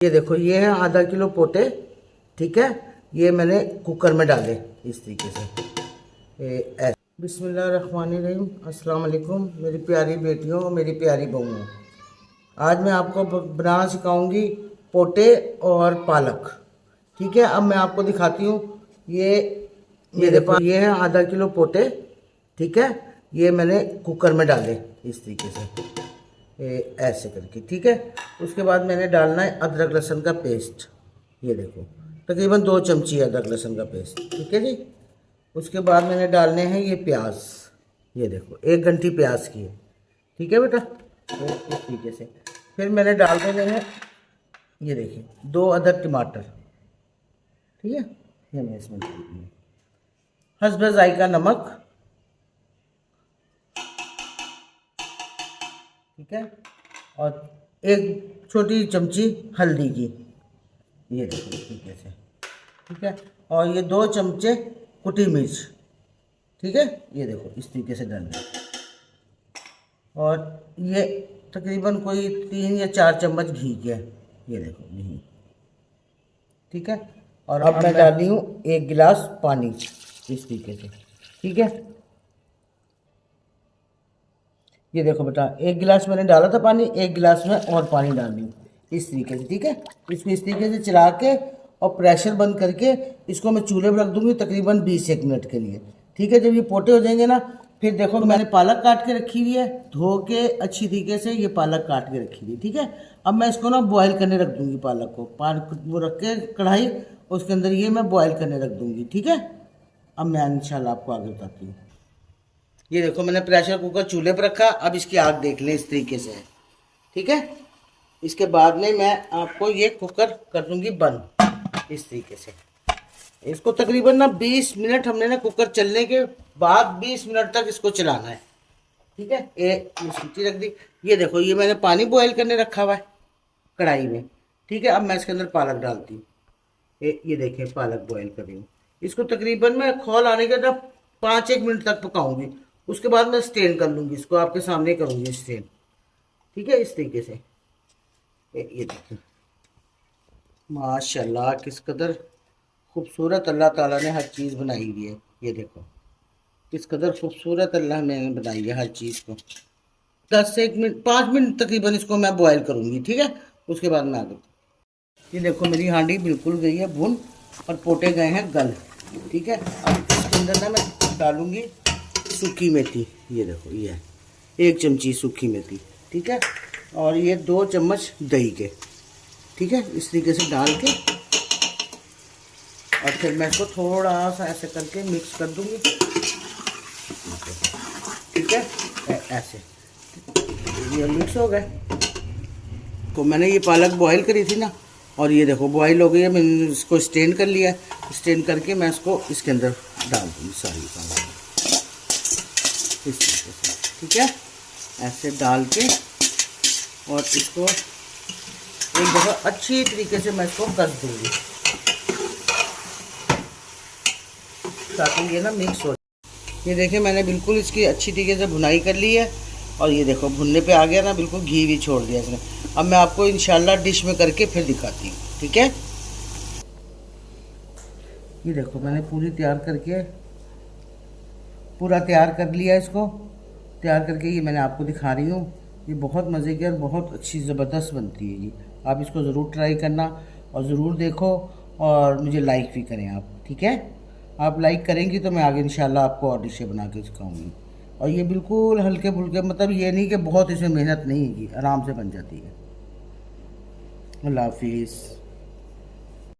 ये देखो, ये है आधा किलो पोटे। ठीक है, ये मैंने कुकर में डाले इस तरीके से। बिस्मिल्लाहिर्रहमानिर्रहीम। अस्सलाम वालेकुम मेरी प्यारी बेटियों और मेरी प्यारी बहुओं। आज मैं आपको बनाना सिखाऊंगी पोटे और पालक। ठीक है, अब मैं आपको दिखाती हूँ। ये मेरे पास ये है आधा किलो पोटे। ठीक है, ये मैंने कुकर में डाले इस तरीके से, ऐसे करके। ठीक है, उसके बाद मैंने डालना है अदरक लहसुन का पेस्ट। ये देखो, तकरीबन 2 चमची अदरक लहसुन का पेस्ट। ठीक है जी। उसके बाद मैंने डालने हैं ये प्याज। ये देखो, 1 घंटी प्याज की है। ठीक है बेटा, तो इस तरीके से। फिर मैंने डाल देने हैं, ये देखिए, 2 अदद टमाटर। ठीक है, ये मैं इसमें डाल दूँगी। हस्ब जायका नमक। ठीक है, और 1 छोटी चमची हल्दी की। ये देखो इस तरीके से। ठीक है, और ये 2 चमचे कुटी मिर्च। ठीक है, ये देखो इस तरीके से डालना। और ये तकरीबन कोई 3 या 4 चम्मच घी के। ये देखो घी। ठीक है, और अब मैं डाल रही हूँ 1 गिलास पानी इस तरीके से। ठीक है, ये देखो बेटा, 1 गिलास मैंने डाला था पानी, 1 गिलास में और पानी डाल दी इस तरीके से। ठीक है, इसको इस तरीके से चला के और प्रेशर बंद करके इसको मैं चूल्हे पर रख दूंगी तकरीबन 20-1 मिनट के लिए। ठीक है, जब ये पोटे हो जाएंगे ना, फिर देखो मैंने पालक काट के रखी हुई है, धो के अच्छी तरीके से ये पालक काट के रखी हुई। ठीक है, अब मैं इसको ना बॉयल करने रख दूंगी। पालक को वो रख के कढ़ाई, उसके अंदर ये मैं बॉयल करने रख दूंगी। ठीक है, अब मैं इंशाल्लाह आपको आगे बताती हूँ। ये देखो, मैंने प्रेशर कुकर चूल्हे पर रखा। अब इसकी आग देख लें, इस तरीके से है। ठीक है, इसके बाद में मैं आपको ये कुकर कर दूंगी बंद इस तरीके से। इसको तकरीबन ना 20 मिनट हमने ना कुकर चलने के बाद 20 मिनट तक इसको चलाना है। ठीक है, एक सीटी रख दी। ये देखो, ये मैंने पानी बॉयल करने रखा हुआ है कढ़ाई में। ठीक है, अब मैं इसके अंदर पालक डालती हूँ। ये देखिए, पालक बॉयल कर रही हूँ। इसको तकरीबन मैं खौल आने के बाद 5-1 मिनट तक पकाऊंगी। उसके बाद मैं स्टेन कर लूँगी, इसको आपके सामने करूँगी स्टेन। ठीक है, इस तरीके से। ये देखिए, माशाल्लाह किस कदर खूबसूरत अल्लाह ताला ने हर चीज़ बनाई हुई है। ये देखो किस कदर खूबसूरत अल्लाह ने बनाई है हर चीज़ को। 10 से 1 मिनट 5 मिनट तकरीबन इसको मैं बॉयल करूँगी। ठीक है, उसके बाद मैं आगे। ये देखो, मेरी हांडी बिल्कुल गई है भुन और पोटे गए हैं गल। ठीक है, अब इसके अंदर ना मैं डालूँगी सूखी मेथी। ये देखो, ये है 1 चमची सूखी मेथी। ठीक है, और ये 2 चम्मच दही के। ठीक है, इस तरीके से डाल के और फिर मैं इसको थोड़ा सा ऐसे करके मिक्स कर दूंगी। ठीक है, ऐसे ये मिक्स हो गए। तो मैंने ये पालक बॉईल करी थी ना, और ये देखो बॉईल हो गई है। मैंने इसको स्टेन कर लिया। स्टेन करके मैं इसको इसके अंदर डाल दूँगी सारी पालक इस तरीके से। ठीक है, ऐसे डाल के और इसको एक दफ़ा अच्छी तरीके से मैं इसको कस दूँगी ताकि ये ना मिक्स हो। ये देखिए, मैंने बिल्कुल इसकी अच्छी तरीके से भुनाई कर ली है। और ये देखो, भुनने पे आ गया ना, बिल्कुल घी भी छोड़ दिया इसने। अब मैं आपको इंशाल्लाह डिश में करके फिर दिखाती हूँ। ठीक है, ये देखो, मैंने पूरा तैयार कर लिया। इसको तैयार करके ये मैंने आपको दिखा रही हूँ। ये बहुत मज़े की और बहुत अच्छी ज़बरदस्त बनती है जी। आप इसको ज़रूर ट्राई करना और ज़रूर देखो और मुझे लाइक भी करें आप। ठीक है, आप लाइक करेंगी तो मैं आगे इंशाल्लाह आपको और डिशें बना के सिखाऊंगी। और ये बिल्कुल हल्के फुल्के, मतलब ये नहीं कि बहुत इसमें मेहनत नहीं है, आराम से बन जाती है। अल्लाह हाफिज़।